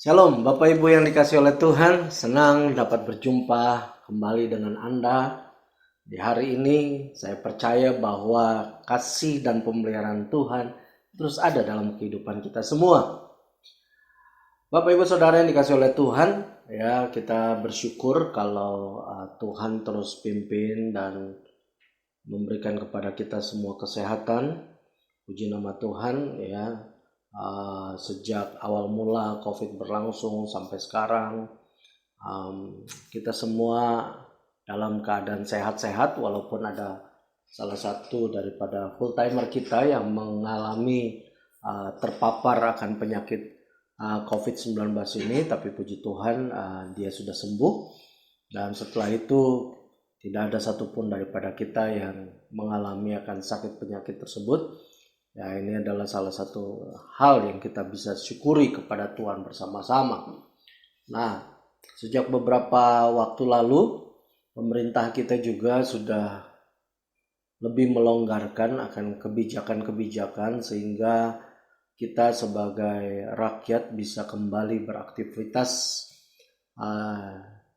Shalom, Bapak Ibu yang dikasih oleh Tuhan, senang dapat berjumpa kembali dengan Anda. Di hari ini saya percaya bahwa kasih dan pemeliharaan Tuhan terus ada dalam kehidupan kita semua. Bapak Ibu Saudara yang dikasih oleh Tuhan, ya kita bersyukur kalau Tuhan terus pimpin dan memberikan kepada kita semua kesehatan. Puji nama Tuhan ya. Sejak awal mula COVID berlangsung sampai sekarang, kita semua dalam keadaan sehat-sehat, walaupun ada salah satu daripada full timer kita yang mengalami terpapar akan penyakit COVID-19 ini, tapi puji Tuhan dia sudah sembuh. Dan setelah itu tidak ada satupun daripada kita yang mengalami akan sakit penyakit tersebut. Ya, ini adalah salah satu hal yang kita bisa syukuri kepada Tuhan bersama-sama. Nah, sejak beberapa waktu lalu, pemerintah kita juga sudah lebih melonggarkan akan kebijakan-kebijakan sehingga kita sebagai rakyat bisa kembali beraktivitas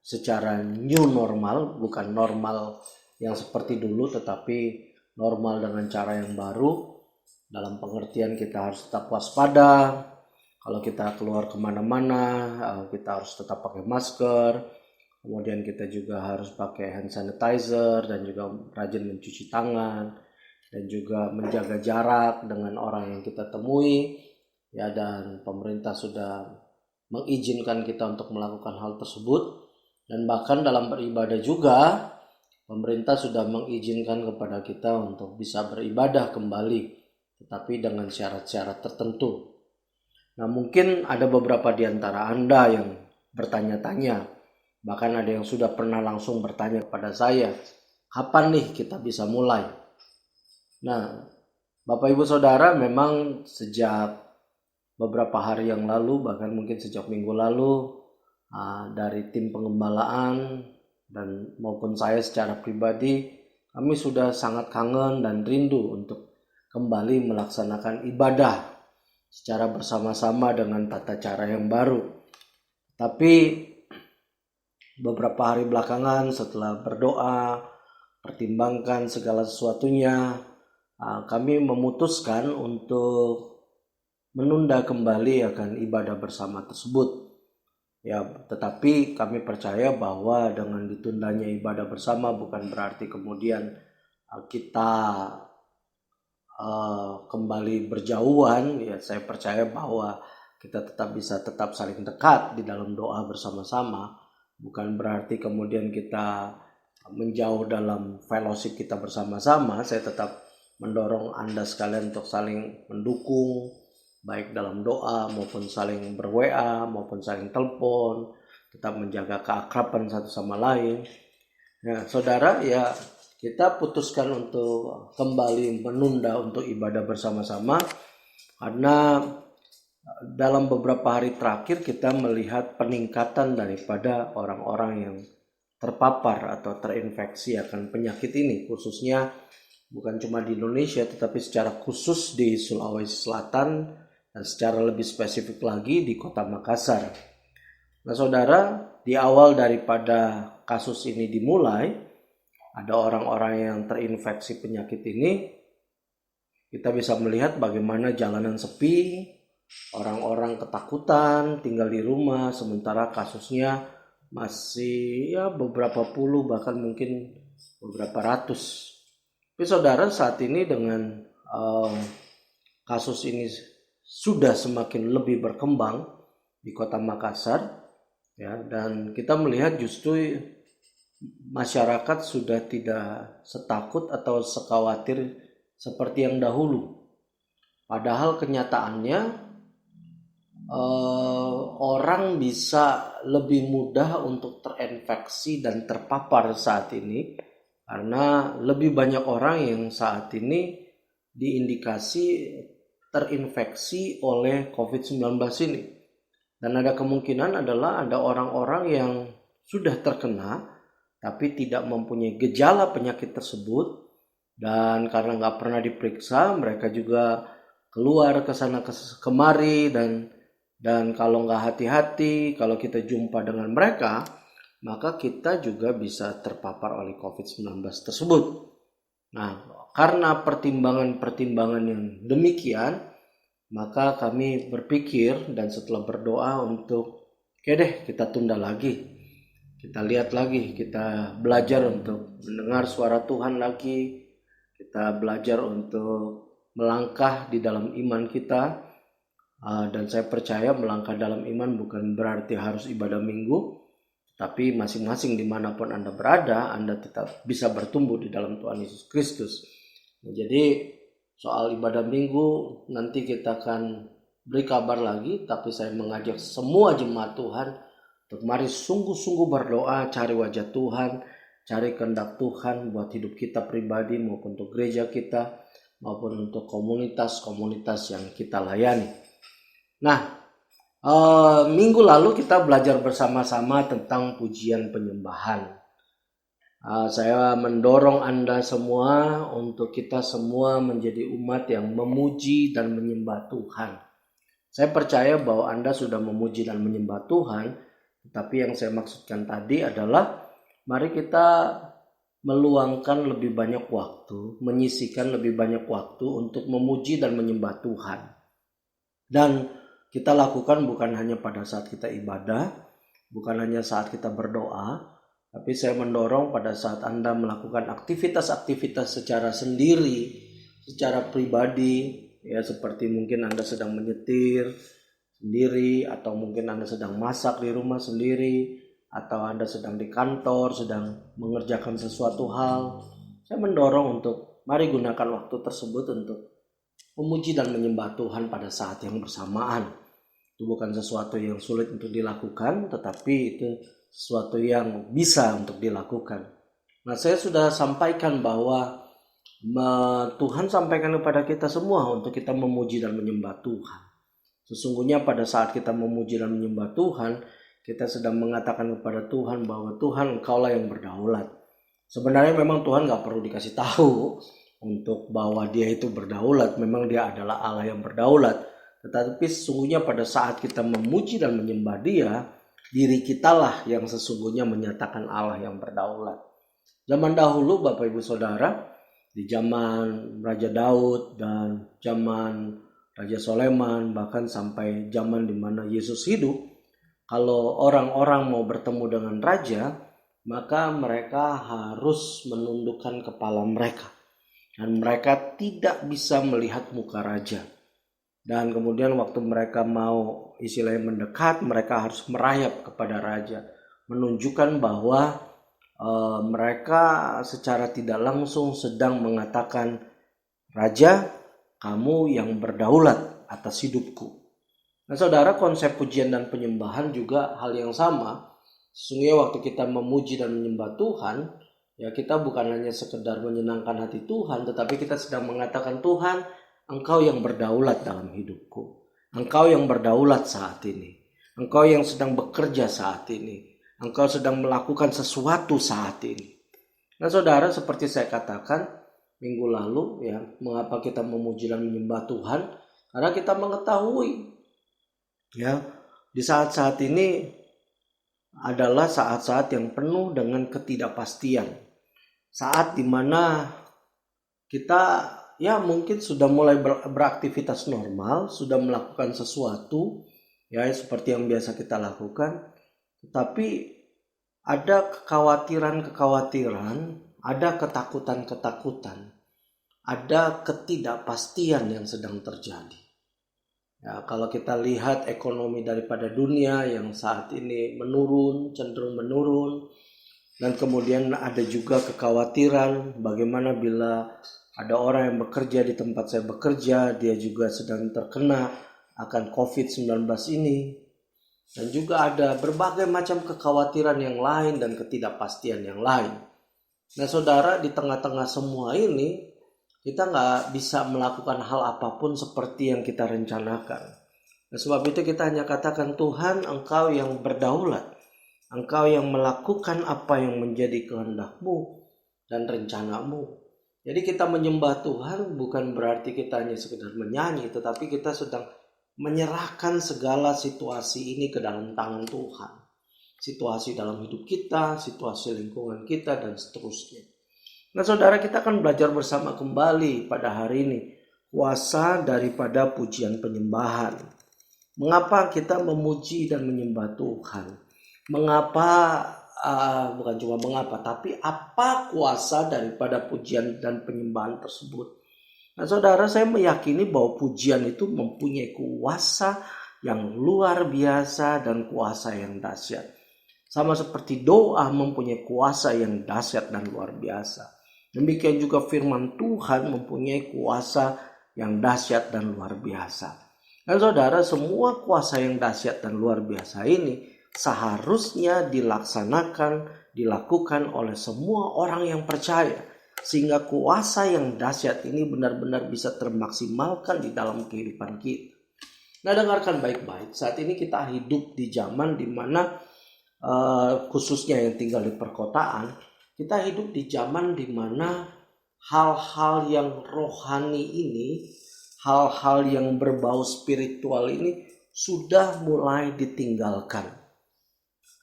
secara new normal, bukan normal yang seperti dulu, tetapi normal dengan cara yang baru. Dalam pengertian kita harus tetap waspada. Kalau kita keluar kemana-mana, kita harus tetap pakai masker. Kemudian kita juga harus pakai hand sanitizer dan juga rajin mencuci tangan. Dan juga menjaga jarak dengan orang yang kita temui. Ya, dan pemerintah sudah mengizinkan kita untuk melakukan hal tersebut. Dan bahkan dalam beribadah juga, pemerintah sudah mengizinkan kepada kita untuk bisa beribadah kembali, tetapi dengan syarat-syarat tertentu. Nah, mungkin ada beberapa di antara Anda yang bertanya-tanya, bahkan ada yang sudah pernah langsung bertanya kepada saya, kapan nih kita bisa mulai? Nah, Bapak Ibu Saudara, memang sejak beberapa hari yang lalu, bahkan mungkin sejak minggu lalu, dari tim pengembalaan dan maupun saya secara pribadi, kami sudah sangat kangen dan rindu untuk kembali melaksanakan ibadah secara bersama-sama dengan tata cara yang baru. Tapi beberapa hari belakangan setelah berdoa, pertimbangkan segala sesuatunya, kami memutuskan untuk menunda kembali akan ibadah bersama tersebut. Ya, tetapi kami percaya bahwa dengan ditundanya ibadah bersama bukan berarti kemudian kita kembali berjauhan. Ya, saya percaya bahwa kita tetap bisa saling dekat di dalam doa bersama-sama. Bukan berarti kemudian kita menjauh dalam fellowship kita bersama-sama. Saya tetap mendorong Anda sekalian untuk saling mendukung, baik dalam doa maupun saling ber-WA maupun saling telepon, tetap menjaga keakraban satu sama lain. Ya, saudara, ya kita putuskan untuk kembali menunda untuk ibadah bersama-sama karena dalam beberapa hari terakhir kita melihat peningkatan daripada orang-orang yang terpapar atau terinfeksi akan penyakit ini, khususnya bukan cuma di Indonesia tetapi secara khusus di Sulawesi Selatan dan secara lebih spesifik lagi di Kota Makassar. Nah, saudara, di awal daripada kasus ini dimulai, ada orang-orang yang terinfeksi penyakit ini, kita bisa melihat bagaimana jalanan sepi, orang-orang ketakutan tinggal di rumah, sementara kasusnya masih ya beberapa puluh bahkan mungkin beberapa ratus. Tapi saudara, saat ini dengan kasus ini sudah semakin lebih berkembang di Kota Makassar, ya, dan kita melihat justru masyarakat sudah tidak setakut atau sekhawatir seperti yang dahulu. Padahal kenyataannya orang bisa lebih mudah untuk terinfeksi dan terpapar saat ini karena lebih banyak orang yang saat ini diindikasi terinfeksi oleh COVID-19 ini. Dan ada kemungkinan adalah ada orang-orang yang sudah terkena tapi tidak mempunyai gejala penyakit tersebut, dan karena nggak pernah diperiksa, mereka juga keluar ke sana kemari dan Dan kalau nggak hati-hati, kalau kita jumpa dengan mereka, maka kita juga bisa terpapar oleh COVID-19 tersebut. Nah, karena pertimbangan-pertimbangan yang demikian, maka kami berpikir dan setelah berdoa untuk, oke deh kita tunda lagi. Kita lihat lagi, kita belajar untuk mendengar suara Tuhan lagi. Kita belajar untuk melangkah di dalam iman kita. Dan saya percaya melangkah dalam iman bukan berarti harus ibadah minggu, tapi masing-masing dimanapun Anda berada, Anda tetap bisa bertumbuh di dalam Tuhan Yesus Kristus. Jadi soal ibadah minggu nanti kita akan beri kabar lagi, tapi saya mengajak semua jemaat Tuhan untuk mari sungguh-sungguh berdoa, cari wajah Tuhan, cari kehendak Tuhan buat hidup kita pribadi maupun untuk gereja kita, maupun untuk komunitas-komunitas yang kita layani. Nah, minggu lalu kita belajar bersama-sama tentang pujian penyembahan. Saya mendorong Anda semua untuk kita semua menjadi umat yang memuji dan menyembah Tuhan. Saya percaya bahwa Anda sudah memuji dan menyembah Tuhan, tetapi yang saya maksudkan tadi adalah mari kita meluangkan lebih banyak waktu, menyisihkan lebih banyak waktu untuk memuji dan menyembah Tuhan. Dan kita lakukan bukan hanya pada saat kita ibadah, bukan hanya saat kita berdoa, tapi saya mendorong pada saat Anda melakukan aktivitas-aktivitas secara sendiri, secara pribadi, ya seperti mungkin Anda sedang menyetir sendiri, atau mungkin Anda sedang masak di rumah sendiri, atau Anda sedang di kantor, sedang mengerjakan sesuatu hal. Saya mendorong untuk mari gunakan waktu tersebut untuk memuji dan menyembah Tuhan pada saat yang bersamaan. Itu bukan sesuatu yang sulit untuk dilakukan, tetapi itu sesuatu yang bisa untuk dilakukan. Nah, saya sudah sampaikan bahwa Tuhan sampaikan kepada kita semua untuk kita memuji dan menyembah Tuhan. Sesungguhnya pada saat kita memuji dan menyembah Tuhan, kita sedang mengatakan kepada Tuhan bahwa Tuhan Engkaulah yang berdaulat. Sebenarnya memang Tuhan gak perlu dikasih tahu untuk bahwa dia itu berdaulat. Memang dia adalah Allah yang berdaulat. Tetapi sesungguhnya pada saat kita memuji dan menyembah dia, diri kitalah yang sesungguhnya menyatakan Allah yang berdaulat. Zaman dahulu Bapak Ibu Saudara, di zaman Raja Daud dan zaman Raja Soleman, bahkan sampai zaman di mana Yesus hidup, kalau orang-orang mau bertemu dengan raja, maka mereka harus menundukkan kepala mereka. Dan mereka tidak bisa melihat muka raja. Dan kemudian waktu mereka mau istilahnya mendekat, mereka harus merayap kepada raja. Menunjukkan bahwa mereka secara tidak langsung sedang mengatakan, Raja, kamu yang berdaulat atas hidupku. Nah saudara, konsep pujian dan penyembahan juga hal yang sama. Sesungguhnya waktu kita memuji dan menyembah Tuhan, ya kita bukan hanya sekedar menyenangkan hati Tuhan, tetapi kita sedang mengatakan, Tuhan, Engkau yang berdaulat dalam hidupku. Engkau yang berdaulat saat ini. Engkau yang sedang bekerja saat ini. Engkau sedang melakukan sesuatu saat ini. Nah saudara, seperti saya katakan minggu lalu, ya, mengapa kita memuji dan menyembah Tuhan? Karena kita mengetahui, ya, di saat-saat ini adalah saat-saat yang penuh dengan ketidakpastian. Saat dimana kita ya mungkin sudah mulai beraktivitas normal, sudah melakukan sesuatu ya seperti yang biasa kita lakukan, tetapi ada kekhawatiran-kekhawatiran, ada ketakutan-ketakutan, ada ketidakpastian yang sedang terjadi. Ya, kalau kita lihat ekonomi daripada dunia yang saat ini menurun, cenderung menurun, dan kemudian ada juga kekhawatiran bagaimana bila ada orang yang bekerja di tempat saya bekerja, dia juga sedang terkena akan COVID-19 ini. Dan juga ada berbagai macam kekhawatiran yang lain dan ketidakpastian yang lain. Nah saudara, di tengah-tengah semua ini, kita nggak bisa melakukan hal apapun seperti yang kita rencanakan. Nah, sebab itu kita hanya katakan, Tuhan, Engkau yang berdaulat. Engkau yang melakukan apa yang menjadi kehendak-Mu dan rencana-Mu. Jadi kita menyembah Tuhan bukan berarti kita hanya sekedar menyanyi, tetapi kita sedang menyerahkan segala situasi ini ke dalam tangan Tuhan. Situasi dalam hidup kita, situasi lingkungan kita, dan seterusnya. Nah saudara, kita akan belajar bersama kembali pada hari ini kuasa daripada pujian penyembahan. Mengapa kita memuji dan menyembah Tuhan? Mengapa, bukan cuma mengapa, tapi apa kuasa daripada pujian dan penyembahan tersebut? Nah saudara, saya meyakini bahwa pujian itu mempunyai kuasa yang luar biasa dan kuasa yang dahsyat. Sama seperti doa mempunyai kuasa yang dahsyat dan luar biasa. Demikian juga firman Tuhan mempunyai kuasa yang dahsyat dan luar biasa. Dan saudara, semua kuasa yang dahsyat dan luar biasa ini seharusnya dilakukan oleh semua orang yang percaya. Sehingga kuasa yang dahsyat ini benar-benar bisa termaksimalkan di dalam kehidupan kita. Nah, dengarkan baik-baik. Saat ini kita hidup di zaman di mana khususnya yang tinggal di perkotaan, kita hidup di zaman di mana hal-hal yang rohani ini, hal-hal yang berbau spiritual ini sudah mulai ditinggalkan.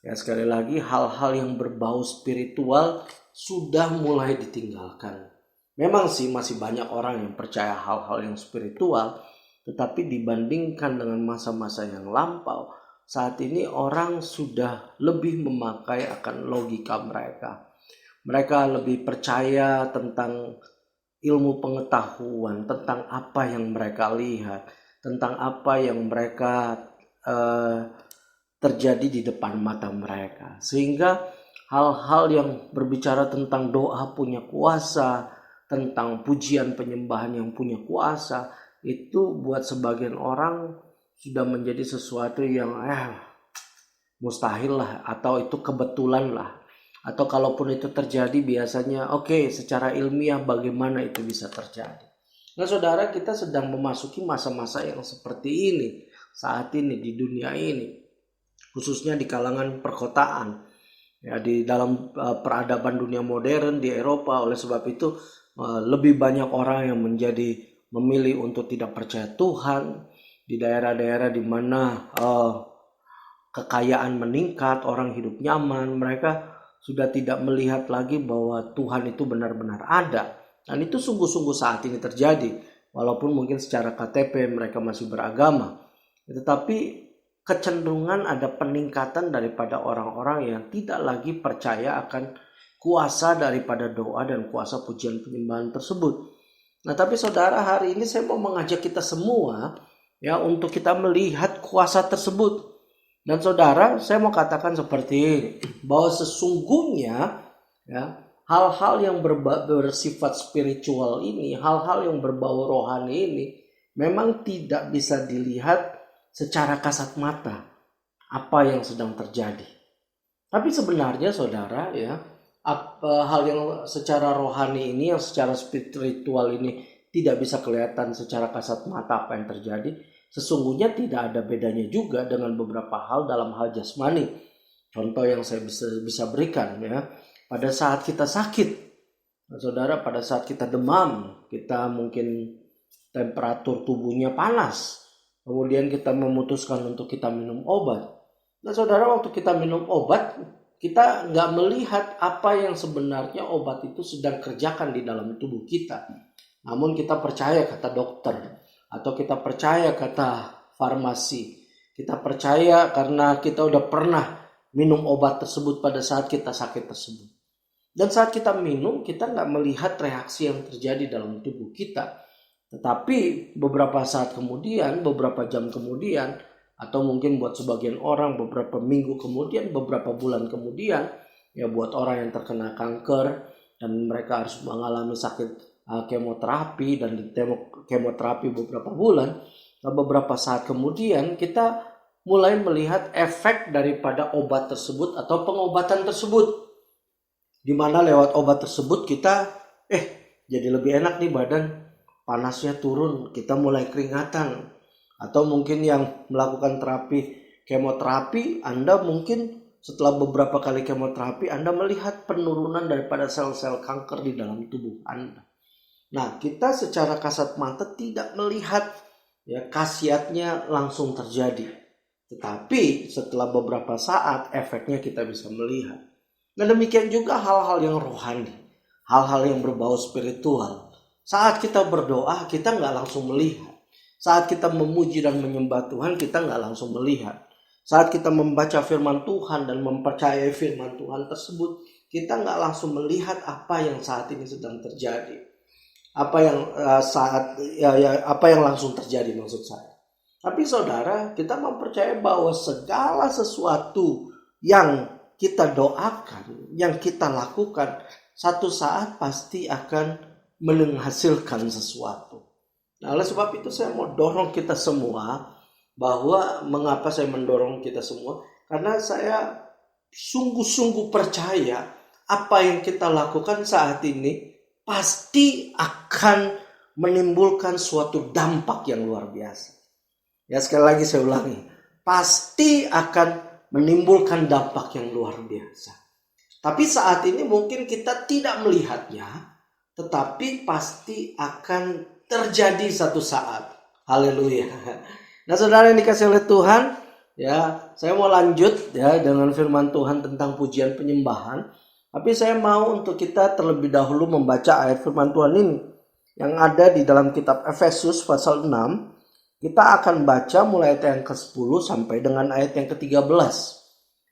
Ya, sekali lagi, hal-hal yang berbau spiritual sudah mulai ditinggalkan. Memang sih masih banyak orang yang percaya hal-hal yang spiritual, tetapi dibandingkan dengan masa-masa yang lampau, saat ini orang sudah lebih memakai akan logika mereka. Mereka lebih percaya tentang ilmu pengetahuan, tentang apa yang mereka lihat, tentang apa yang mereka terjadi di depan mata mereka. Sehingga hal-hal yang berbicara tentang doa punya kuasa, tentang pujian penyembahan yang punya kuasa, itu buat sebagian orang sudah menjadi sesuatu yang mustahil lah, atau itu kebetulan lah. Atau kalaupun itu terjadi biasanya secara ilmiah bagaimana itu bisa terjadi. Nah saudara, kita sedang memasuki masa-masa yang seperti ini saat ini di dunia ini, khususnya di kalangan perkotaan. Ya, di dalam peradaban dunia modern di Eropa, oleh sebab itu lebih banyak orang yang memilih untuk tidak percaya Tuhan. Di daerah-daerah di mana kekayaan meningkat, orang hidup nyaman, mereka sudah tidak melihat lagi bahwa Tuhan itu benar-benar ada. Dan itu sungguh-sungguh saat ini terjadi, walaupun mungkin secara KTP mereka masih beragama. Tetapi kecenderungan ada peningkatan daripada orang-orang yang tidak lagi percaya akan kuasa daripada doa dan kuasa pujian penyembahan tersebut. Nah, tapi saudara, hari ini saya mau mengajak kita semua ya untuk kita melihat kuasa tersebut. Dan saudara, saya mau katakan seperti ini, bahwa sesungguhnya ya hal-hal yang bersifat spiritual ini, hal-hal yang berbau rohani ini memang tidak bisa dilihat secara kasat mata apa yang sedang terjadi. Tapi sebenarnya saudara ya, hal yang secara rohani ini, yang secara spiritual ini tidak bisa kelihatan secara kasat mata apa yang terjadi, sesungguhnya tidak ada bedanya juga dengan beberapa hal dalam hal jasmani. Contoh yang saya bisa berikan ya, pada saat kita sakit, saudara, pada saat kita demam, kita mungkin temperatur tubuhnya panas, kemudian kita memutuskan untuk kita minum obat. Nah saudara, waktu kita minum obat, kita nggak melihat apa yang sebenarnya obat itu sedang kerjakan di dalam tubuh kita. Namun kita percaya kata dokter, atau kita percaya kata farmasi. Kita percaya karena kita udah pernah minum obat tersebut pada saat kita sakit tersebut. Dan saat kita minum, kita nggak melihat reaksi yang terjadi dalam tubuh kita. Tetapi beberapa saat kemudian, beberapa jam kemudian, atau mungkin buat sebagian orang beberapa minggu kemudian, beberapa bulan kemudian, ya buat orang yang terkena kanker dan mereka harus mengalami sakit kemoterapi dan di kemoterapi beberapa bulan, beberapa saat kemudian kita mulai melihat efek daripada obat tersebut atau pengobatan tersebut, di mana lewat obat tersebut kita jadi lebih enak nih badan, panasnya turun, kita mulai keringatan. Atau mungkin yang melakukan kemoterapi, Anda mungkin setelah beberapa kali kemoterapi Anda melihat penurunan daripada sel-sel kanker di dalam tubuh Anda. Nah, kita secara kasat mata tidak melihat ya khasiatnya langsung terjadi. Tetapi setelah beberapa saat efeknya kita bisa melihat. Nah demikian juga hal-hal yang rohani, hal-hal yang berbau spiritual. Saat kita berdoa kita nggak langsung melihat. Saat kita memuji dan menyembah Tuhan kita nggak langsung melihat. Saat kita membaca firman Tuhan dan mempercayai firman Tuhan tersebut, kita nggak langsung melihat apa yang saat ini sedang terjadi. Apa yang langsung terjadi maksud saya. Tapi saudara, kita mempercayai bahwa segala sesuatu yang kita doakan, yang kita lakukan, satu saat pasti akan menghasilkan sesuatu. Nah, oleh sebab itu saya mau dorong kita semua, bahwa mengapa saya mendorong kita semua? Karena saya sungguh-sungguh percaya apa yang kita lakukan saat ini pasti akan menimbulkan suatu dampak yang luar biasa. Ya sekali lagi saya ulangi, pasti akan menimbulkan dampak yang luar biasa. Tapi saat ini mungkin kita tidak melihatnya, tetapi pasti akan terjadi satu saat. Haleluya. Nah saudara yang dikasih oleh Tuhan, ya saya mau lanjut ya dengan firman Tuhan tentang pujian penyembahan. Tapi saya mau untuk kita terlebih dahulu membaca ayat firman Tuhan ini yang ada di dalam kitab Efesus pasal 6. Kita akan baca mulai ayat yang ke-10 sampai dengan ayat yang ke-13.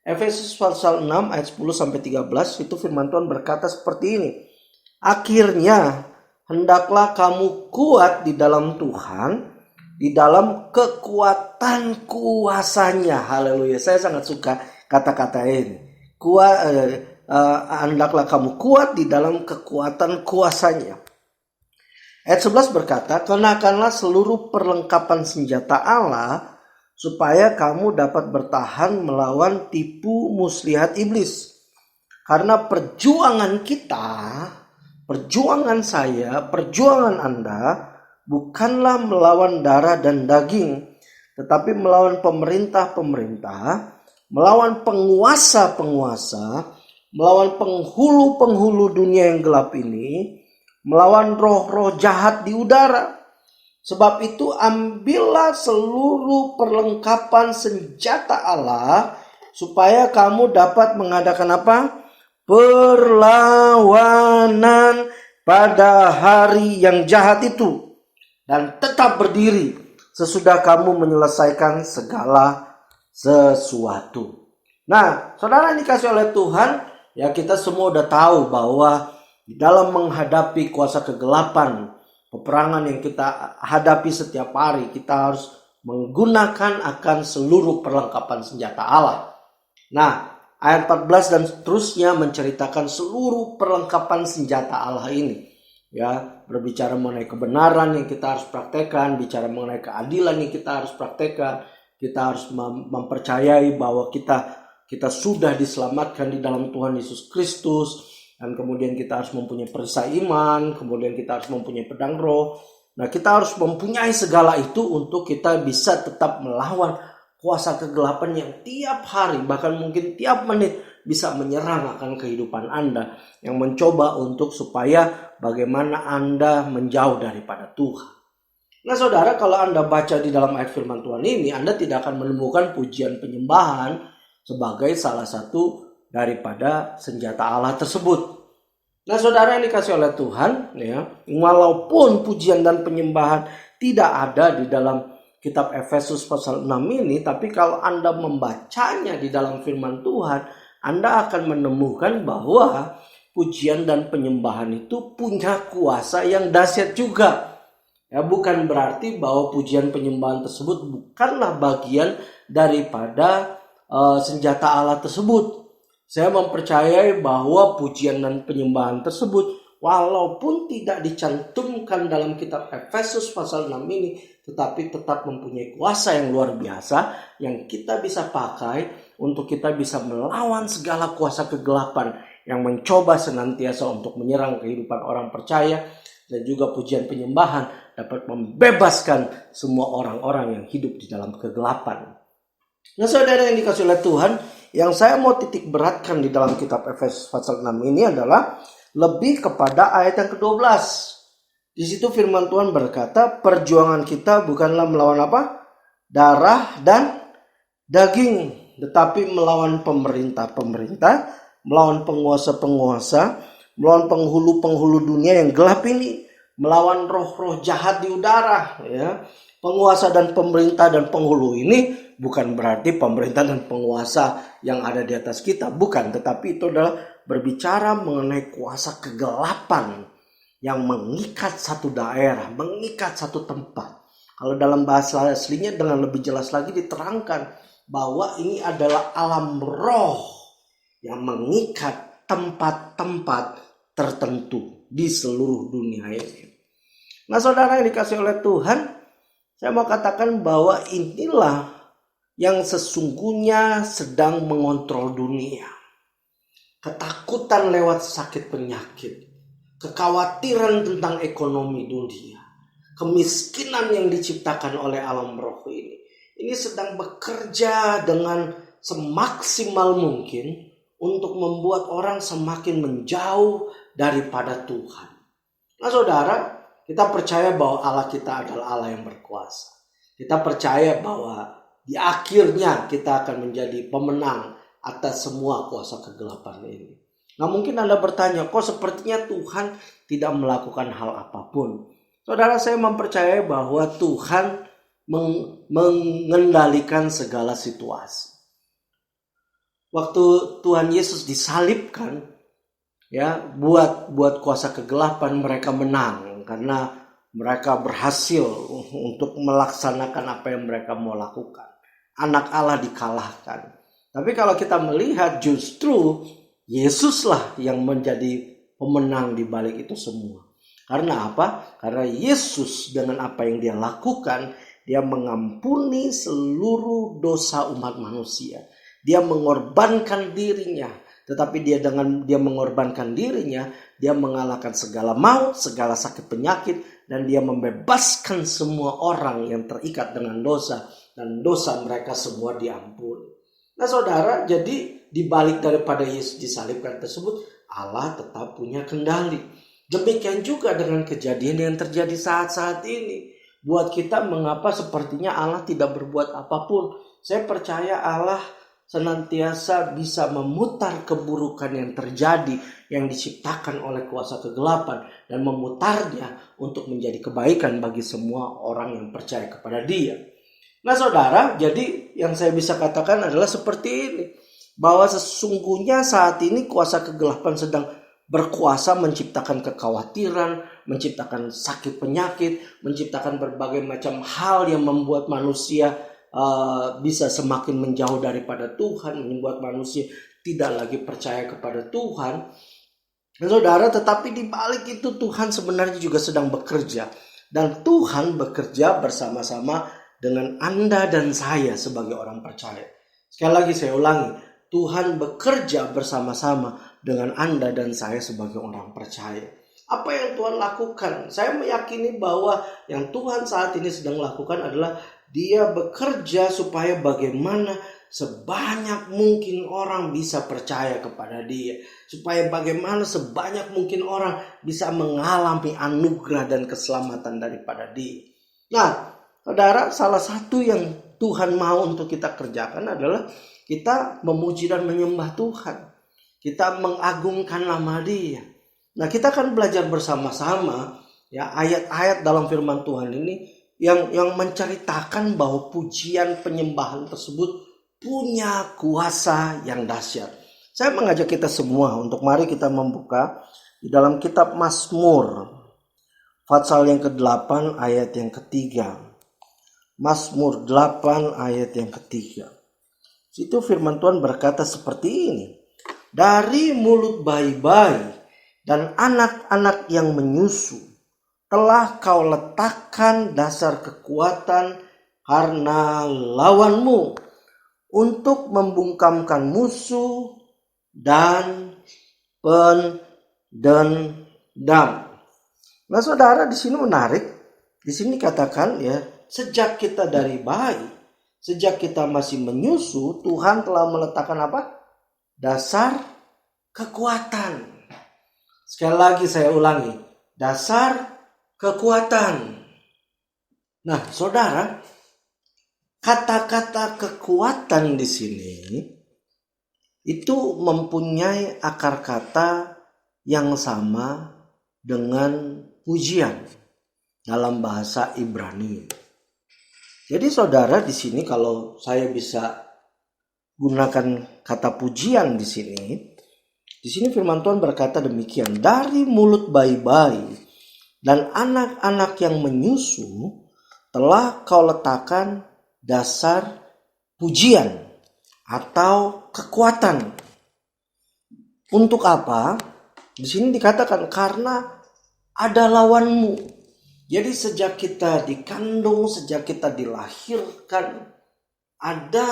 Efesus pasal 6 ayat 10 sampai 13 itu firman Tuhan berkata seperti ini. Akhirnya hendaklah kamu kuat di dalam Tuhan, di dalam kekuatan kuasanya. Haleluya. Saya sangat suka kata-kata ini. Hendaklah kamu kuat di dalam kekuatan kuasanya. Ayat 11 berkata, kenakanlah seluruh perlengkapan senjata Allah supaya kamu dapat bertahan melawan tipu muslihat iblis. Karena perjuangan kita, perjuangan saya, perjuangan Anda bukanlah melawan darah dan daging, tetapi melawan pemerintah-pemerintah, melawan penguasa-penguasa, melawan penghulu-penghulu dunia yang gelap ini, melawan roh-roh jahat di udara. Sebab itu ambillah seluruh perlengkapan senjata Allah supaya kamu dapat mengadakan apa? Perlawanan pada hari yang jahat itu, dan tetap berdiri sesudah kamu menyelesaikan segala sesuatu. Nah, saudara yang dikasih oleh Tuhan, ya kita semua udah tahu bahwa di dalam menghadapi kuasa kegelapan, peperangan yang kita hadapi setiap hari, kita harus menggunakan akan seluruh perlengkapan senjata Allah. Nah, ayat 14 dan seterusnya menceritakan seluruh perlengkapan senjata Allah ini. Ya, berbicara mengenai kebenaran yang kita harus praktekkan, bicara mengenai keadilan yang kita harus praktekkan, kita harus mempercayai bahwa kita sudah diselamatkan di dalam Tuhan Yesus Kristus, dan kemudian kita harus mempunyai perisai iman, kemudian kita harus mempunyai pedang roh. Nah, kita harus mempunyai segala itu untuk kita bisa tetap melawan kuasa kegelapan yang tiap hari, bahkan mungkin tiap menit bisa menyerang akan kehidupan Anda, yang mencoba untuk supaya bagaimana Anda menjauh daripada Tuhan. Nah saudara, kalau Anda baca di dalam ayat firman Tuhan ini, Anda tidak akan menemukan pujian penyembahan sebagai salah satu daripada senjata Allah tersebut. Nah saudara yang dikasih oleh Tuhan, ya, walaupun pujian dan penyembahan tidak ada di dalam kitab Efesus pasal 6 ini, tapi kalau Anda membacanya di dalam firman Tuhan, Anda akan menemukan bahwa pujian dan penyembahan itu punya kuasa yang dahsyat juga. Ya, bukan berarti bahwa pujian penyembahan tersebut bukanlah bagian daripada senjata Allah tersebut. Saya mempercayai bahwa pujian dan penyembahan tersebut walaupun tidak dicantumkan dalam kitab Efesus pasal 6 ini, tetapi tetap mempunyai kuasa yang luar biasa yang kita bisa pakai untuk kita bisa melawan segala kuasa kegelapan yang mencoba senantiasa untuk menyerang kehidupan orang percaya, dan juga pujian penyembahan dapat membebaskan semua orang-orang yang hidup di dalam kegelapan. Nah saudara yang dikasih oleh Tuhan, yang saya mau titik beratkan di dalam kitab Efesus pasal 6 ini adalah lebih kepada ayat yang ke-12. Di situ firman Tuhan berkata, perjuangan kita bukanlah melawan apa? Darah dan daging, tetapi melawan pemerintah-pemerintah, melawan penguasa-penguasa, melawan penghulu-penghulu dunia yang gelap ini, melawan roh-roh jahat di udara. Ya. Penguasa dan pemerintah dan penghulu ini bukan berarti pemerintah dan penguasa yang ada di atas kita, bukan. Tetapi itu adalah berbicara mengenai kuasa kegelapan yang mengikat satu daerah, mengikat satu tempat. Kalau dalam bahasa aslinya dengan lebih jelas lagi diterangkan bahwa ini adalah alam roh yang mengikat tempat-tempat tertentu di seluruh dunia ini. Nah, saudara yang dikasih oleh Tuhan, saya mau katakan bahwa inilah yang sesungguhnya sedang mengontrol dunia. Ketakutan lewat sakit penyakit, kekhawatiran tentang ekonomi dunia, kemiskinan yang diciptakan oleh alam roh ini sedang bekerja dengan semaksimal mungkin untuk membuat orang semakin menjauh daripada Tuhan. Nah, saudara, kita percaya bahwa Allah kita adalah Allah yang berkuasa. Kita percaya bahwa di akhirnya kita akan menjadi pemenang atas semua kuasa kegelapan ini. Nah, mungkin Anda bertanya, kok sepertinya Tuhan tidak melakukan hal apapun? Saudara, saya mempercayai bahwa Tuhan mengendalikan segala situasi. Waktu Tuhan Yesus disalibkan, ya, buat kuasa kegelapan mereka menang karena mereka berhasil untuk melaksanakan apa yang mereka mau lakukan. Anak Allah dikalahkan. Tapi kalau kita melihat justru Yesuslah yang menjadi pemenang di balik itu semua. Karena apa? Karena Yesus dengan apa yang dia lakukan, dia mengampuni seluruh dosa umat manusia. Dia mengorbankan dirinya. Tetapi dengan dia mengorbankan dirinya, dia mengalahkan segala maut, segala sakit penyakit, dan dia membebaskan semua orang yang terikat dengan dosa. Dan dosa mereka semua diampuni. Nah, saudara, jadi di balik daripada Yesus disalibkan tersebut, Allah tetap punya kendali. Demikian juga dengan kejadian yang terjadi saat-saat ini. Buat kita, mengapa sepertinya Allah tidak berbuat apapun? Saya percaya Allah senantiasa bisa memutar keburukan yang terjadi, yang diciptakan oleh kuasa kegelapan, dan memutarnya untuk menjadi kebaikan bagi semua orang yang percaya kepada Dia. Nah, saudara, jadi yang saya bisa katakan adalah seperti ini. Bahwa sesungguhnya saat ini kuasa kegelapan sedang berkuasa menciptakan kekhawatiran, menciptakan sakit penyakit, menciptakan berbagai macam hal yang membuat manusia bisa semakin menjauh daripada Tuhan, membuat manusia tidak lagi percaya kepada Tuhan. Dan saudara, tetapi di balik itu Tuhan sebenarnya juga sedang bekerja. Dan Tuhan bekerja bersama-sama dengan Anda dan saya sebagai orang percaya. Sekali lagi saya ulangi, Tuhan bekerja bersama-sama dengan Anda dan saya sebagai orang percaya. Apa yang Tuhan lakukan? Saya meyakini bahwa yang Tuhan saat ini sedang lakukan adalah Dia bekerja supaya bagaimana sebanyak mungkin orang bisa percaya kepada Dia. Supaya bagaimana sebanyak mungkin orang bisa mengalami anugerah dan keselamatan daripada Dia. Nah, saudara, salah satu yang Tuhan mau untuk kita kerjakan adalah kita memuji dan menyembah Tuhan. Kita mengagungkan nama Dia. Nah, kita akan belajar bersama-sama ya ayat-ayat dalam firman Tuhan ini yang menceritakan bahwa pujian penyembahan tersebut punya kuasa yang dahsyat. Saya mengajak kita semua untuk mari kita membuka di dalam kitab Mazmur pasal yang ke-8 ayat yang ketiga. Mazmur 8 ayat yang ketiga. Situ firman Tuhan berkata seperti ini. Dari mulut bayi-bayi dan anak-anak yang menyusu telah kau letakkan dasar kekuatan karena lawanmu untuk membungkamkan musuh dan pendendam. Nah, saudara, di sini menarik. Di sini katakan ya, sejak kita dari bayi, sejak kita masih menyusu, Tuhan telah meletakkan apa? Dasar kekuatan. Sekali lagi saya ulangi, dasar kekuatan. Nah, saudara, kata-kata kekuatan di sini itu mempunyai akar kata yang sama dengan pujian dalam bahasa Ibrani. Jadi saudara, di sini kalau saya bisa gunakan kata pujian di sini firman Tuhan berkata demikian, dari mulut bayi-bayi dan anak-anak yang menyusu telah kau letakkan dasar pujian atau kekuatan. Untuk apa? Di sini dikatakan karena ada lawanmu. Jadi sejak kita dikandung, sejak kita dilahirkan, ada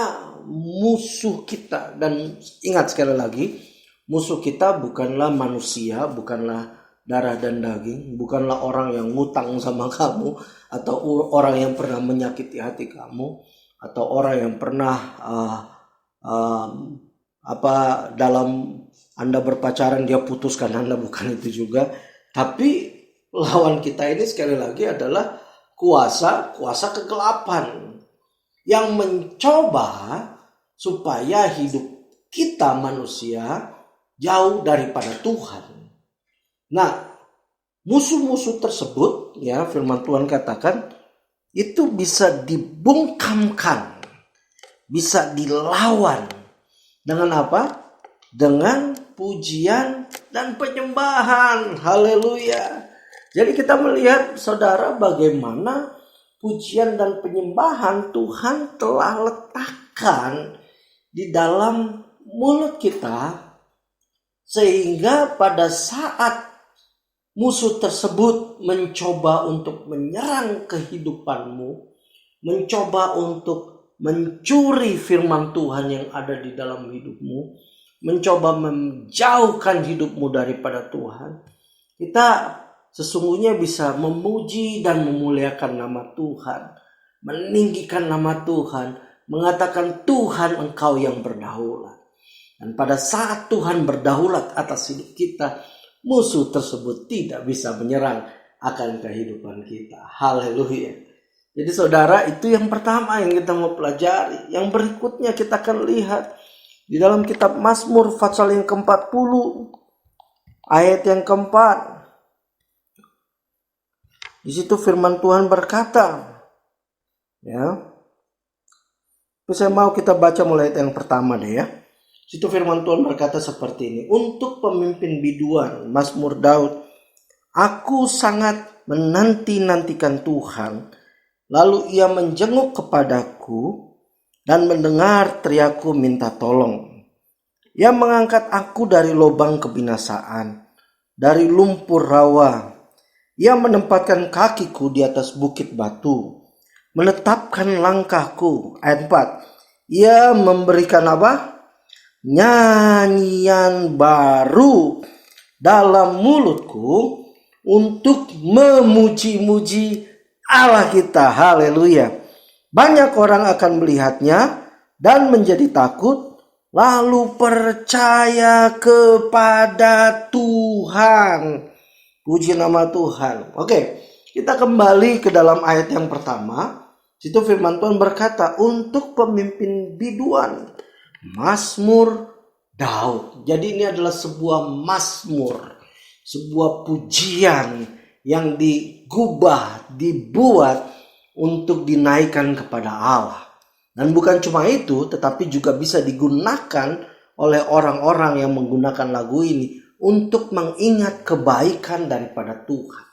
musuh kita. Dan ingat sekali lagi, musuh kita bukanlah manusia, bukanlah darah dan daging, bukanlah orang yang ngutang sama kamu, atau orang yang pernah menyakiti hati kamu, atau orang yang pernah dalam Anda berpacaran dia putuskan Anda, bukan itu juga. Tapi lawan kita ini sekali lagi adalah kuasa kegelapan yang mencoba supaya hidup kita manusia jauh daripada Tuhan. Nah, musuh-musuh tersebut, ya, firman Tuhan katakan itu bisa dibungkamkan, bisa dilawan dengan apa? Dengan pujian dan penyembahan. Haleluya. Jadi kita melihat, saudara, bagaimana pujian dan penyembahan Tuhan telah letakkan di dalam mulut kita, sehingga pada saat musuh tersebut mencoba untuk menyerang kehidupanmu, mencoba untuk mencuri firman Tuhan yang ada di dalam hidupmu, mencoba menjauhkan hidupmu daripada Tuhan, kita sesungguhnya bisa memuji dan memuliakan nama Tuhan, meninggikan nama Tuhan, mengatakan Tuhan Engkau yang berdaulat. Dan pada saat Tuhan berdaulat atas hidup kita, musuh tersebut tidak bisa menyerang akan kehidupan kita. Haleluya. Jadi saudara, itu yang pertama yang kita mau pelajari. Yang berikutnya kita akan lihat di dalam kitab Mazmur pasal yang ke-40 ayat yang keempat. Di situ firman Tuhan berkata, ya. Saya mau kita baca mulai ayat yang pertama deh, ya. Situ firman Tuhan berkata seperti ini. Untuk pemimpin biduan, Mazmur Daud, aku sangat menanti-nantikan Tuhan. Lalu ia menjenguk kepadaku dan mendengar teriakku minta tolong. Ia mengangkat aku dari lubang kebinasaan, dari lumpur rawa. Ia menempatkan kakiku di atas bukit batu, menetapkan langkahku. Ayat 4. Ia memberikan apa? Nyanyian baru dalam mulutku untuk memuji-muji Allah kita. Haleluya. Banyak orang akan melihatnya dan menjadi takut, lalu percaya kepada Tuhan. Puji nama Tuhan. Oke, kita kembali ke dalam ayat yang pertama. Situ firman Tuhan berkata, untuk pemimpin biduan, Mazmur Daud. Jadi ini adalah sebuah mazmur, sebuah pujian yang digubah, dibuat untuk dinaikkan kepada Allah. Dan bukan cuma itu, tetapi juga bisa digunakan oleh orang-orang yang menggunakan lagu ini untuk mengingat kebaikan daripada Tuhan.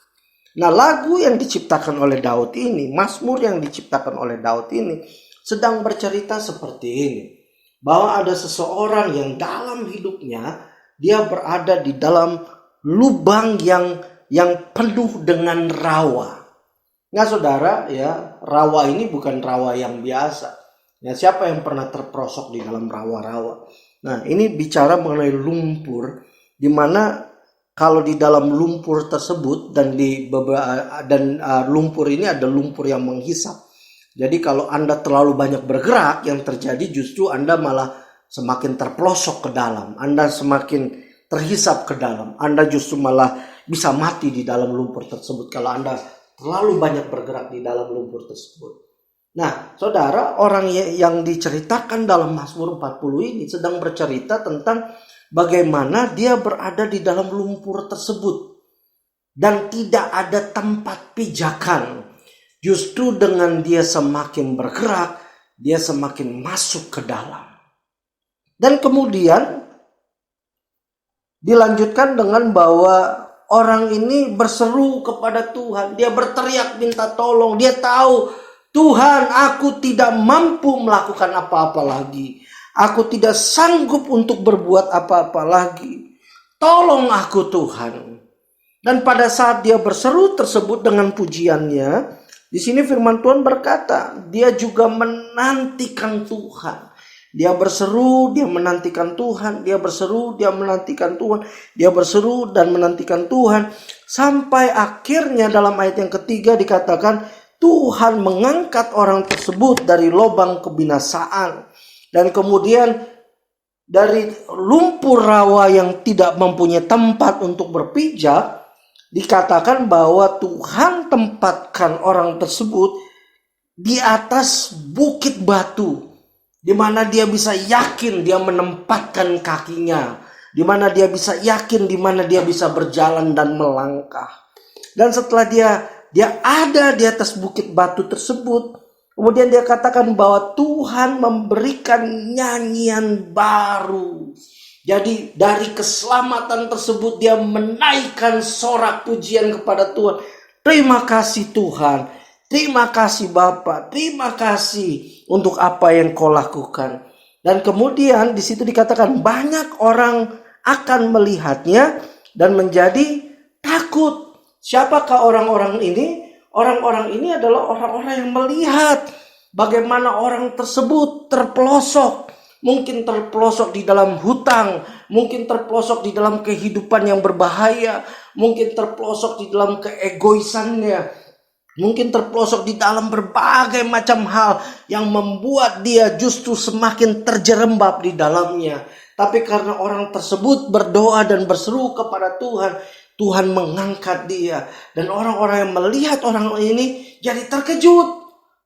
Nah, lagu yang diciptakan oleh Daud ini, mazmur yang diciptakan oleh Daud ini sedang bercerita seperti ini. Bahwa ada seseorang yang dalam hidupnya dia berada di dalam lubang yang penuh dengan rawa. Nah saudara, ya, rawa ini bukan rawa yang biasa. Ya, siapa yang pernah terperosok di dalam rawa-rawa? Nah, ini bicara mengenai lumpur, di mana kalau di dalam lumpur tersebut dan lumpur ini ada lumpur yang menghisap. Jadi kalau Anda terlalu banyak bergerak, yang terjadi justru Anda malah semakin terpelosok ke dalam. Anda semakin terhisap ke dalam. Anda justru malah bisa mati di dalam lumpur tersebut kalau Anda terlalu banyak bergerak di dalam lumpur tersebut. Nah, saudara, orang yang diceritakan dalam Mazmur 40 ini sedang bercerita tentang bagaimana dia berada di dalam lumpur tersebut dan tidak ada tempat pijakan. Justru dengan dia semakin bergerak, dia semakin masuk ke dalam. Dan kemudian dilanjutkan dengan bahwa orang ini berseru kepada Tuhan. Dia berteriak minta tolong. Dia tahu, Tuhan, aku tidak mampu melakukan apa-apa lagi. Aku tidak sanggup untuk berbuat apa-apa lagi. Tolong aku, Tuhan. Dan pada saat dia berseru tersebut dengan pujiannya, di sini firman Tuhan berkata, dia juga menantikan Tuhan. Dia berseru, dia menantikan Tuhan. Dia berseru, dia menantikan Tuhan. Dia berseru dan menantikan Tuhan. Sampai akhirnya dalam ayat yang ketiga dikatakan, Tuhan mengangkat orang tersebut dari lubang kebinasaan. Dan kemudian dari lumpur rawa yang tidak mempunyai tempat untuk berpijak, dikatakan bahwa Tuhan tempatkan orang tersebut di atas bukit batu. Di mana dia bisa yakin dia menempatkan kakinya. Di mana dia bisa yakin, di mana dia bisa berjalan dan melangkah. Dan setelah dia ada di atas bukit batu tersebut, kemudian dia katakan bahwa Tuhan memberikan nyanyian baru. Jadi dari keselamatan tersebut dia menaikkan sorak pujian kepada Tuhan. Terima kasih Tuhan. Terima kasih Bapa. Terima kasih untuk apa yang Kau lakukan. Dan kemudian di situ dikatakan banyak orang akan melihatnya dan menjadi takut. Siapakah orang-orang ini? Orang-orang ini adalah orang-orang yang melihat bagaimana orang tersebut terpelosok. Mungkin terpelosok di dalam hutang, mungkin terpelosok di dalam kehidupan yang berbahaya, mungkin terpelosok di dalam keegoisannya, mungkin terpelosok di dalam berbagai macam hal yang membuat dia justru semakin terjerembab di dalamnya. Tapi karena orang tersebut berdoa dan berseru kepada Tuhan, Tuhan mengangkat dia. Dan orang-orang yang melihat orang ini jadi terkejut.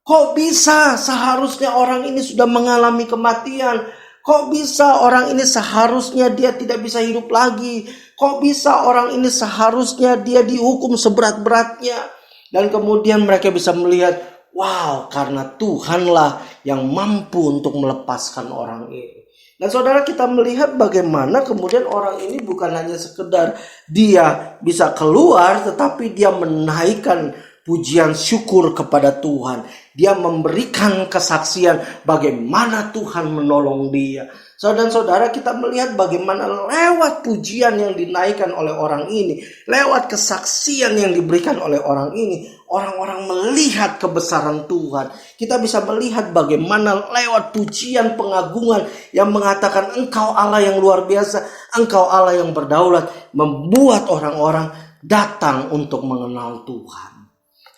Kok bisa seharusnya orang ini sudah mengalami kematian? Kok bisa orang ini seharusnya dia tidak bisa hidup lagi? Kok bisa orang ini seharusnya dia dihukum seberat-beratnya? Dan kemudian mereka bisa melihat, wow, karena Tuhanlah yang mampu untuk melepaskan orang ini. Dan saudara, kita melihat bagaimana kemudian orang ini bukan hanya sekedar dia bisa keluar, tetapi dia menaikkan pujian syukur kepada Tuhan. Dia memberikan kesaksian bagaimana Tuhan menolong dia. Saudara-saudara, kita melihat bagaimana lewat pujian yang dinaikkan oleh orang ini, lewat kesaksian yang diberikan oleh orang ini, orang-orang melihat kebesaran Tuhan. Kita bisa melihat bagaimana lewat pujian pengagungan yang mengatakan Engkau Allah yang luar biasa, Engkau Allah yang berdaulat, membuat orang-orang datang untuk mengenal Tuhan.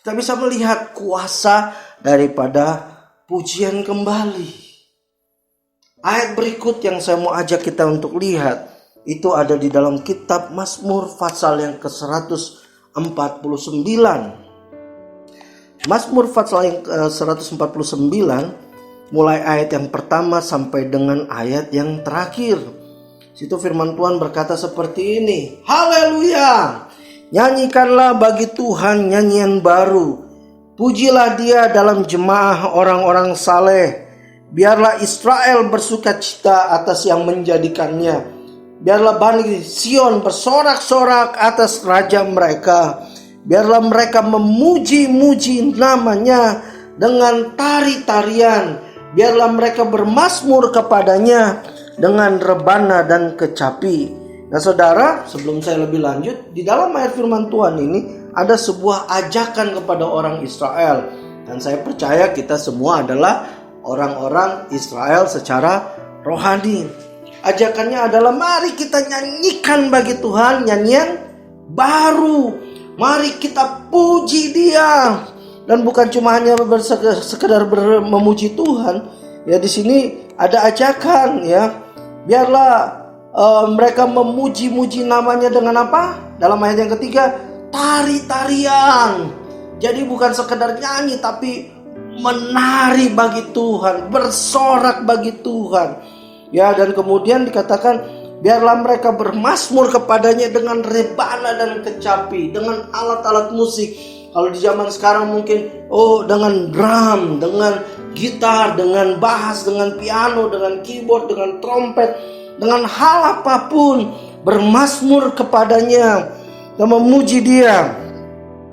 Kita bisa melihat kuasa daripada pujian kembali. Ayat berikut yang saya mau ajak kita untuk lihat, itu ada di dalam kitab Mazmur pasal yang ke-149. Mazmur pasal yang ke-149 mulai ayat yang pertama sampai dengan ayat yang terakhir. Situ firman Tuhan berkata seperti ini. Haleluya! Nyanyikanlah bagi Tuhan nyanyian baru. Pujilah Dia dalam jemaah orang-orang saleh. Biarlah Israel bersukacita atas yang menjadikannya. Biarlah Bani Sion bersorak-sorak atas raja mereka. Biarlah mereka memuji-muji namanya dengan tari-tarian. Biarlah mereka bermazmur kepadanya dengan rebana dan kecapi. Nah saudara, sebelum saya lebih lanjut, di dalam ayat firman Tuhan ini ada sebuah ajakan kepada orang Israel. Dan saya percaya kita semua adalah orang-orang Israel secara rohani. Ajakannya adalah mari kita nyanyikan bagi Tuhan nyanyian baru. Mari kita puji Dia. Dan bukan cuma hanya sekedar memuji Tuhan. Ya, di sini ada ajakan ya. Biarlah mereka memuji-muji namanya dengan apa? Dalam ayat yang ketiga, tari-tarian. Jadi bukan sekedar nyanyi, tapi menari bagi Tuhan, bersorak bagi Tuhan. Ya, dan kemudian dikatakan, biarlah mereka bermazmur kepadanya dengan rebana dan kecapi, dengan alat-alat musik. Kalau di zaman sekarang mungkin dengan drum, dengan gitar, dengan bass, dengan piano, dengan keyboard, dengan trompet, dengan hal apapun bermazmur kepadanya dan memuji Dia.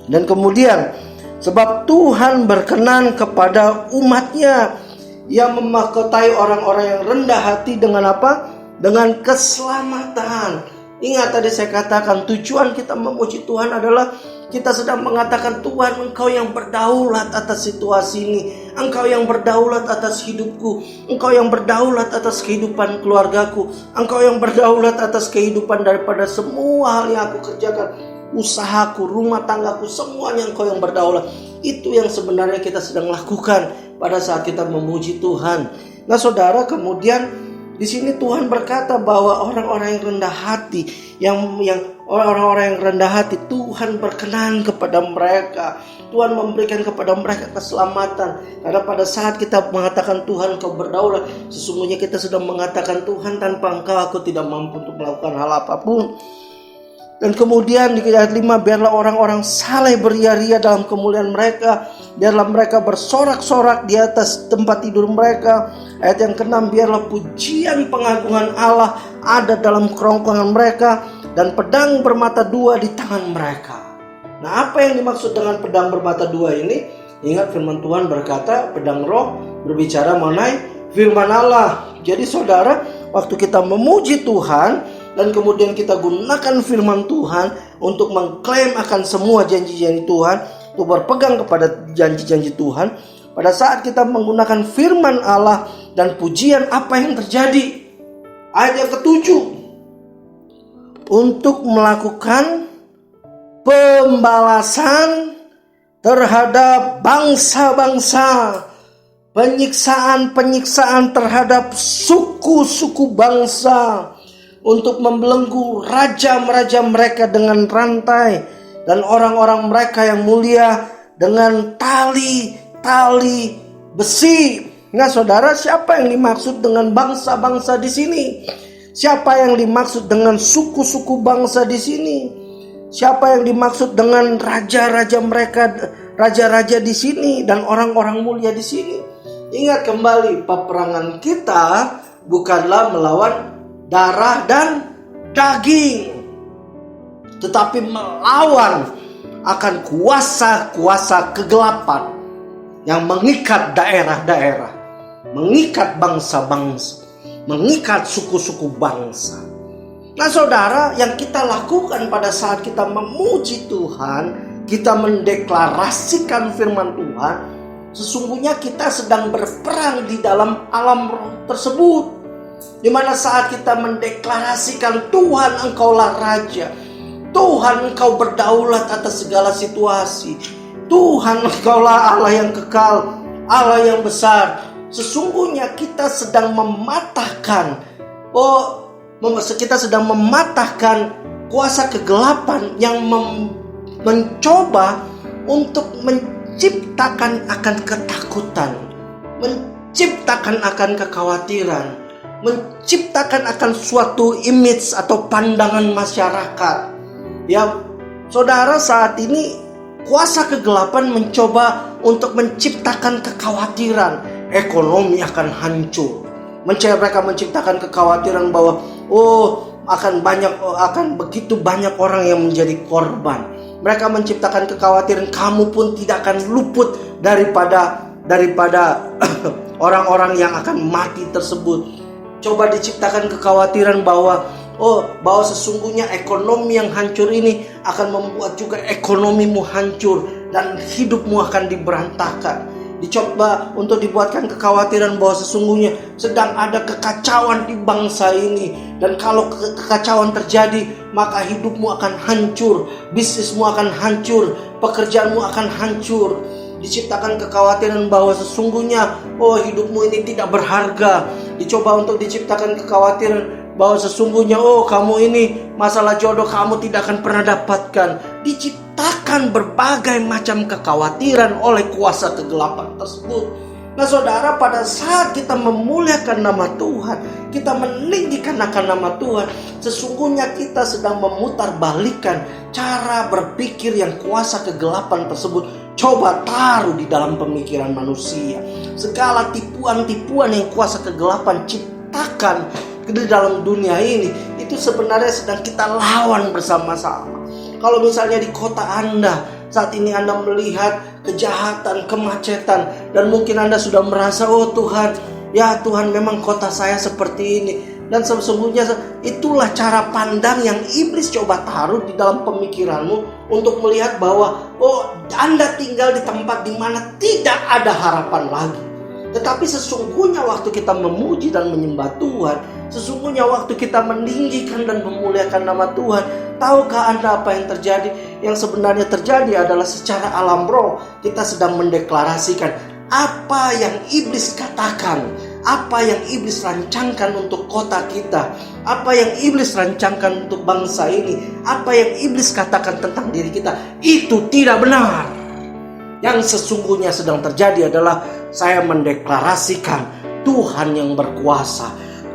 Dan kemudian sebab Tuhan berkenan kepada umatnya yang memahkotai orang-orang yang rendah hati dengan apa? Dengan keselamatan. Ingat tadi saya katakan, tujuan kita memuji Tuhan adalah kita sedang mengatakan, Tuhan, Engkau yang berdaulat atas situasi ini, Engkau yang berdaulat atas hidupku, Engkau yang berdaulat atas kehidupan keluargaku, Engkau yang berdaulat atas kehidupan daripada semua hal yang aku kerjakan, usahaku, rumah tanggaku, semuanya Engkau yang berdaulat. Itu yang sebenarnya kita sedang lakukan pada saat kita memuji Tuhan. Nah saudara, kemudian di sini Tuhan berkata bahwa orang-orang yang rendah hati, orang-orang yang rendah hati, Tuhan berkenan kepada mereka. Tuhan memberikan kepada mereka keselamatan. Karena pada saat kita mengatakan Tuhan Kau berdaulat, sesungguhnya kita sedang mengatakan, Tuhan, tanpa Engkau aku tidak mampu untuk melakukan hal apapun. Dan kemudian di ayat 5, biarlah orang-orang saleh beria-ria dalam kemuliaan mereka, biarlah mereka bersorak-sorak di atas tempat tidur mereka. Ayat yang ke-6, biarlah pujian pengagungan Allah ada dalam kerongkongan mereka, dan pedang bermata dua di tangan mereka. Nah, apa yang dimaksud dengan pedang bermata dua ini? Ingat firman Tuhan berkata, pedang roh berbicara mengenai firman Allah. Jadi saudara, waktu kita memuji Tuhan dan kemudian kita gunakan firman Tuhan untuk mengklaim akan semua janji-janji Tuhan, untuk berpegang kepada janji-janji Tuhan, pada saat kita menggunakan firman Allah dan pujian, apa yang terjadi? Ayat yang ke-7, untuk melakukan pembalasan terhadap bangsa-bangsa, penyiksaan-penyiksaan terhadap suku-suku bangsa, untuk membelenggu raja-raja mereka dengan rantai, dan orang-orang mereka yang mulia dengan tali-tali besi. Nah saudara, siapa yang dimaksud dengan bangsa-bangsa di sini? Siapa yang dimaksud dengan suku-suku bangsa di sini? Siapa yang dimaksud dengan raja-raja mereka, raja-raja di sini dan orang-orang mulia di sini? Ingat kembali, peperangan kita bukanlah melawan darah dan daging, tetapi melawan akan kuasa-kuasa kegelapan yang mengikat daerah-daerah, mengikat bangsa-bangsa, mengikat suku-suku bangsa. Nah saudara, yang kita lakukan pada saat kita memuji Tuhan, kita mendeklarasikan firman Tuhan, sesungguhnya kita sedang berperang di dalam alam roh tersebut. Di mana saat kita mendeklarasikan, Tuhan Engkaulah Raja, Tuhan Engkau berdaulat atas segala situasi, Tuhan Engkaulah Allah yang kekal, Allah yang besar. Sesungguhnya kita sedang mematahkan kuasa kegelapan yang mencoba untuk menciptakan akan ketakutan, menciptakan akan kekhawatiran, menciptakan akan suatu image atau pandangan masyarakat. Ya, saudara, saat ini kuasa kegelapan mencoba untuk menciptakan kekhawatiran ekonomi akan hancur. Mereka menciptakan kekhawatiran bahwa akan begitu banyak orang yang menjadi korban. Mereka menciptakan kekhawatiran kamu pun tidak akan luput daripada orang-orang yang akan mati tersebut. Coba diciptakan kekhawatiran bahwa sesungguhnya ekonomi yang hancur ini akan membuat juga ekonomimu hancur dan hidupmu akan diberantakan. Dicoba untuk dibuatkan kekhawatiran bahwa sesungguhnya sedang ada kekacauan di bangsa ini, dan kalau kekacauan terjadi maka hidupmu akan hancur, bisnismu akan hancur, pekerjaanmu akan hancur. Diciptakan kekhawatiran bahwa sesungguhnya hidupmu ini tidak berharga. Dicoba untuk diciptakan kekhawatiran bahwa sesungguhnya kamu ini masalah jodoh kamu tidak akan pernah dapatkan. Diciptakan berbagai macam kekhawatiran oleh kuasa kegelapan tersebut. Nah saudara, pada saat kita memuliakan nama Tuhan, kita meninggikan akan nama Tuhan, sesungguhnya kita sedang memutarbalikkan cara berpikir yang kuasa kegelapan tersebut coba taruh di dalam pemikiran manusia. Segala tipuan-tipuan yang kuasa kegelapan ciptakan di dalam dunia ini, itu sebenarnya sedang kita lawan bersama-sama. Kalau misalnya di kota Anda, saat ini Anda melihat kejahatan, kemacetan, dan mungkin Anda sudah merasa, Tuhan, ya Tuhan memang kota saya seperti ini. Dan sesungguhnya itulah cara pandang yang iblis coba taruh di dalam pemikiranmu untuk melihat bahwa Anda tinggal di tempat di mana tidak ada harapan lagi. Tetapi sesungguhnya waktu kita memuji dan menyembah Tuhan, sesungguhnya waktu kita meninggikan dan memuliakan nama Tuhan, tahukah Anda apa yang terjadi? Yang sebenarnya terjadi adalah secara alam roh kita sedang mendeklarasikan apa yang iblis katakan, apa yang iblis rancangkan untuk kota kita, apa yang iblis rancangkan untuk bangsa ini, apa yang iblis katakan tentang diri kita, itu tidak benar. Yang sesungguhnya sedang terjadi adalah saya mendeklarasikan Tuhan yang berkuasa,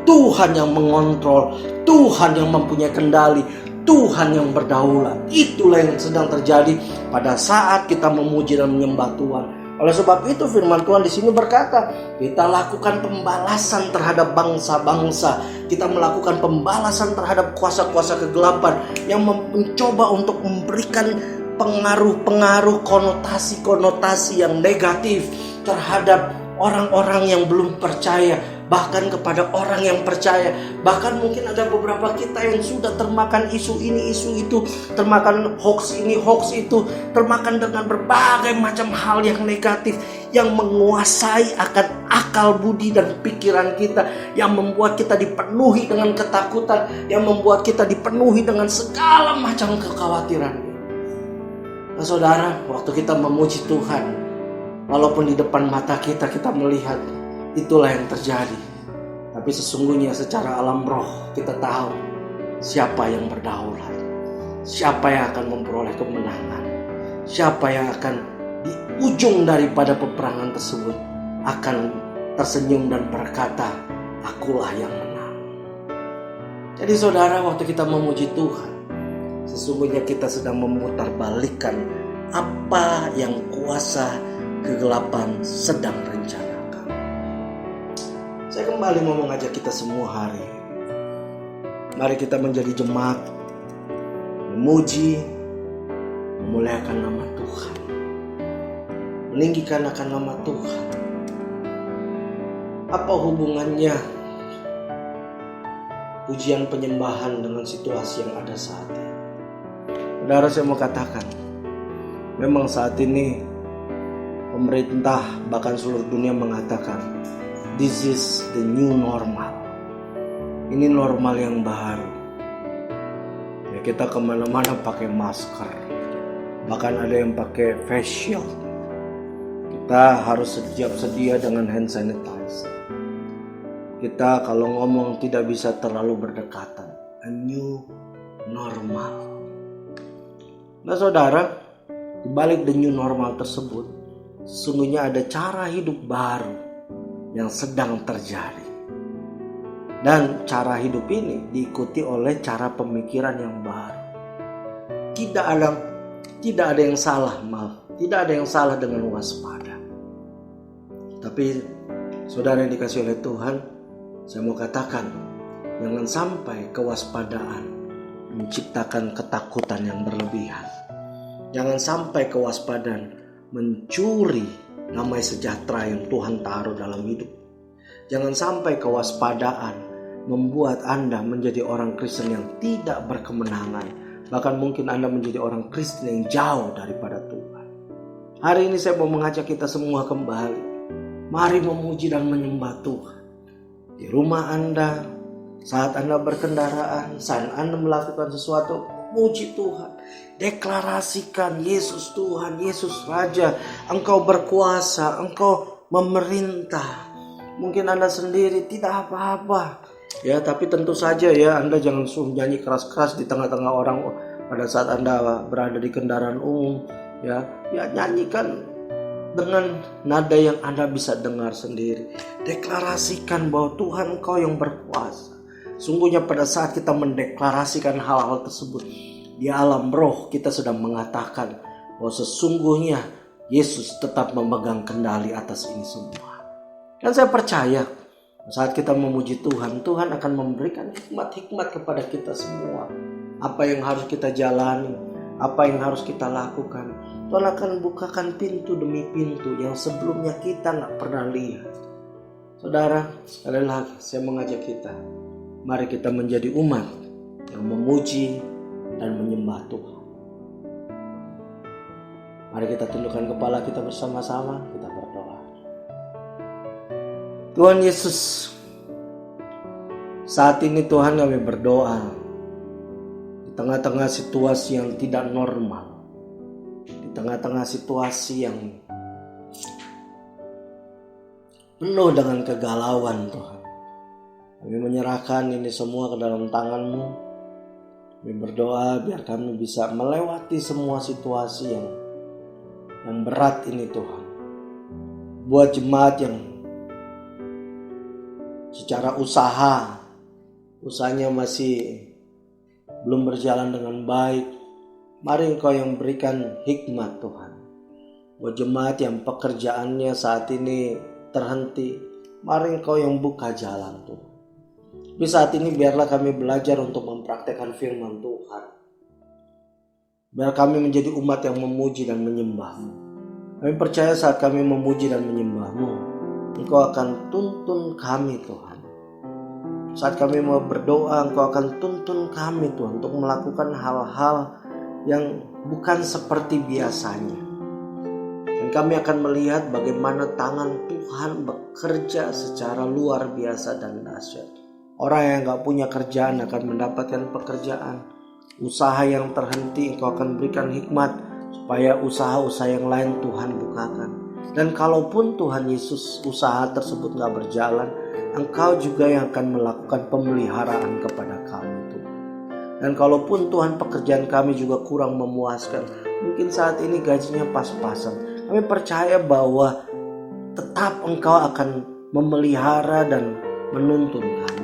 Tuhan yang mengontrol, Tuhan yang mempunyai kendali, Tuhan yang berdaulat. Itulah yang sedang terjadi pada saat kita memuji dan menyembah Tuhan. Oleh sebab itu firman Tuhan di sini berkata, kita lakukan pembalasan terhadap bangsa-bangsa, kita melakukan pembalasan terhadap kuasa-kuasa kegelapan yang mencoba untuk memberikan pengaruh-pengaruh, konotasi-konotasi yang negatif terhadap orang-orang yang belum percaya, bahkan kepada orang yang percaya. Bahkan mungkin ada beberapa kita yang sudah termakan isu ini, isu itu, termakan hoax ini, hoax itu, termakan dengan berbagai macam hal yang negatif yang menguasai akan akal budi dan pikiran kita, yang membuat kita dipenuhi dengan ketakutan, yang membuat kita dipenuhi dengan segala macam kekhawatiran. Nah saudara, waktu kita memuji Tuhan, walaupun di depan mata kita melihat itulah yang terjadi, tapi sesungguhnya secara alam roh kita tahu siapa yang berdaulat, siapa yang akan memperoleh kemenangan, siapa yang akan di ujung daripada peperangan tersebut akan tersenyum dan berkata, akulah yang menang. Jadi saudara, waktu kita memuji Tuhan, sesungguhnya kita sedang memutarbalikkan apa yang kuasa kegelapan sedang rencanakan. Saya kembali mau mengajak kita semua hari ini. Mari kita menjadi jemaat, memuji, memuliakan nama Tuhan, meninggikan akan nama Tuhan. Apa hubungannya pujian penyembahan dengan situasi yang ada saat ini? Saudara, saya mau katakan, memang saat ini pemerintah bahkan seluruh dunia mengatakan this is the new normal. Ini normal yang baru. Ya, kita kemana-mana pakai masker, bahkan ada yang pakai face shield. Kita harus siap sedia dengan hand sanitizer. Kita kalau ngomong tidak bisa terlalu berdekatan. A new normal. Nah saudara, di balik the new normal tersebut, sesungguhnya ada cara hidup baru yang sedang terjadi. Dan cara hidup ini diikuti oleh cara pemikiran yang baru. Tidak ada yang salah, tidak ada yang salah dengan waspada. Tapi saudara yang dikasih oleh Tuhan, saya mau katakan, jangan sampai kewaspadaan menciptakan ketakutan yang berlebihan. Jangan sampai kewaspadaan mencuri damai sejahtera yang Tuhan taruh dalam hidup. Jangan sampai kewaspadaan membuat Anda menjadi orang Kristen yang tidak berkemenangan. Bahkan mungkin Anda menjadi orang Kristen yang jauh daripada Tuhan. Hari ini saya mau mengajak kita semua kembali. Mari memuji dan menyembah Tuhan. Di rumah Anda, saat Anda berkendaraan, saat Anda melakukan sesuatu, puji Tuhan. Deklarasikan Yesus Tuhan, Yesus Raja. Engkau berkuasa, Engkau memerintah. Mungkin Anda sendiri tidak apa-apa. Ya, tapi tentu saja ya Anda jangan suruh nyanyi keras-keras di tengah-tengah orang pada saat Anda berada di kendaraan umum. Ya, ya nyanyikan dengan nada yang Anda bisa dengar sendiri. Deklarasikan bahwa Tuhan Engkau yang berkuasa. Sungguhnya pada saat kita mendeklarasikan hal-hal tersebut, di alam roh kita sedang mengatakan bahwa sesungguhnya Yesus tetap memegang kendali atas ini semua. Dan saya percaya saat kita memuji Tuhan, Tuhan akan memberikan hikmat-hikmat kepada kita semua. Apa yang harus kita jalani, apa yang harus kita lakukan. Tuhan akan bukakan pintu demi pintu yang sebelumnya kita gak pernah lihat. Saudara, sekali lagi saya mengajak kita, mari kita menjadi umat yang memuji dan menyembah Tuhan. Mari kita tundukkan kepala kita bersama-sama, kita berdoa. Tuhan Yesus, saat ini Tuhan kami berdoa di tengah-tengah situasi yang tidak normal, di tengah-tengah situasi yang penuh dengan kegalauan Tuhan. Kami menyerahkan ini semua ke dalam tangan-Mu. Kami berdoa biar kami bisa melewati semua situasi yang berat ini Tuhan. Buat jemaat yang secara usahanya masih belum berjalan dengan baik, mari Engkau yang berikan hikmat Tuhan. Buat jemaat yang pekerjaannya saat ini terhenti, mari Engkau yang buka jalan Tuhan. Di saat ini biarlah kami belajar untuk mempraktekkan firman Tuhan. Biar kami menjadi umat yang memuji dan menyembah-Mu. Kami percaya saat kami memuji dan menyembah-Mu, Engkau akan tuntun kami Tuhan. Saat kami mau berdoa, Engkau akan tuntun kami Tuhan untuk melakukan hal-hal yang bukan seperti biasanya. Dan kami akan melihat bagaimana tangan Tuhan bekerja secara luar biasa dan dahsyat. Orang yang gak punya kerjaan akan mendapatkan pekerjaan. Usaha yang terhenti Engkau akan berikan hikmat supaya usaha-usaha yang lain Tuhan bukakan. Dan kalaupun Tuhan Yesus usaha tersebut gak berjalan, Engkau juga yang akan melakukan pemeliharaan kepada kami Tuhan. Dan kalaupun Tuhan pekerjaan kami juga kurang memuaskan, mungkin saat ini gajinya pas-pasan, kami percaya bahwa tetap Engkau akan memelihara dan menuntun kami.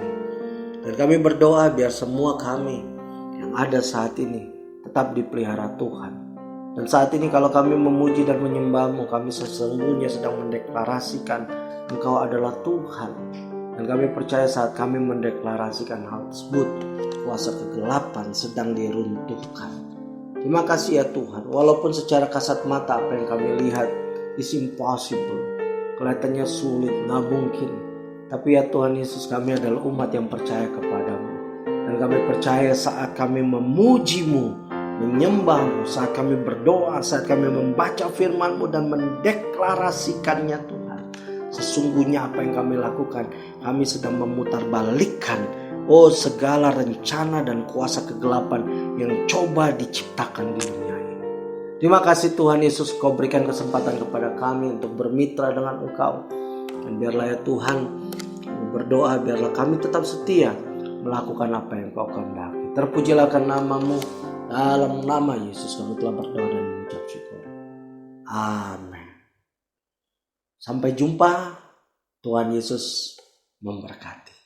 Dan kami berdoa biar semua kami yang ada saat ini tetap dipelihara Tuhan. Dan saat ini kalau kami memuji dan menyembah-Mu, kami sesungguhnya sedang mendeklarasikan Engkau adalah Tuhan. Dan kami percaya saat kami mendeklarasikan hal tersebut, kuasa kegelapan sedang diruntuhkan. Terima kasih ya Tuhan, walaupun secara kasat mata apa yang kami lihat is impossible, kelihatannya sulit, gak mungkin. Tapi ya Tuhan Yesus, kami adalah umat yang percaya kepadamu. Dan kami percaya saat kami memuji-Mu, menyembah-Mu, saat kami berdoa, saat kami membaca firman-Mu dan mendeklarasikannya Tuhan, sesungguhnya apa yang kami lakukan, kami sedang memutarbalikkan segala rencana dan kuasa kegelapan yang coba diciptakan di dunia ini. Terima kasih Tuhan Yesus, Kau berikan kesempatan kepada kami untuk bermitra dengan Engkau. Dan biarlah ya Tuhan, berdoa biarlah kami tetap setia melakukan apa yang Kau kehendaki. Terpujilah nama-Mu. Dalam nama Yesus kami telah berdoa dan mengucap syukur. Amin. Sampai jumpa. Tuhan Yesus memberkati.